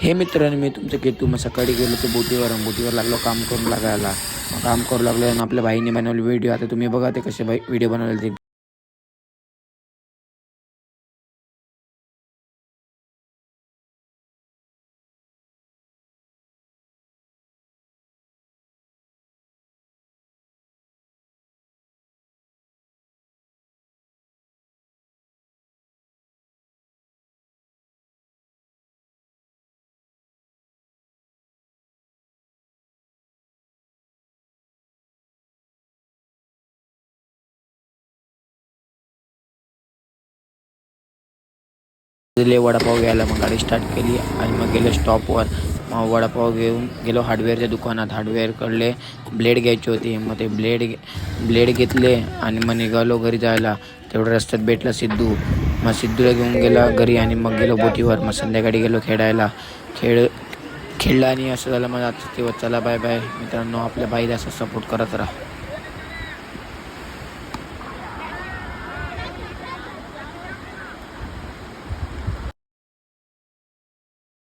हे मित्रांनो, मी तुमचं केतू. मग सकाळी गेलो तो बोटीवर लागलो काम करून लागायला. मग काम करू लागलो आणि आपल्या भाईने बनवले व्हिडिओ. आता तुम्ही बघा ते कसे व्हिडिओ बनवले ते. दिले वडापाव घ्यायला. मग गाडी स्टार्ट केली आणि मग गेलो स्टॉपवर. मग वडापाव घेऊन गेलो हार्डवेअरच्या दुकानात. हार्डवेअरकडले ब्लेड घ्यायचे होते. मग ते ब्लेड घेतले आणि मग निघालो घरी जायला. तेवढ्या रस्त्यात भेटला सिद्धू. मग सिद्धूला घेऊन गेला घरी आणि मग गेलो बोटीवर. मग संध्याकाळी गेलो खेळायला. खेळला आणि असं झालं. मग आजचा दिवस. चला बाय बाय मित्रांनो. आपल्या बाईला असं सपोर्ट करत राहा.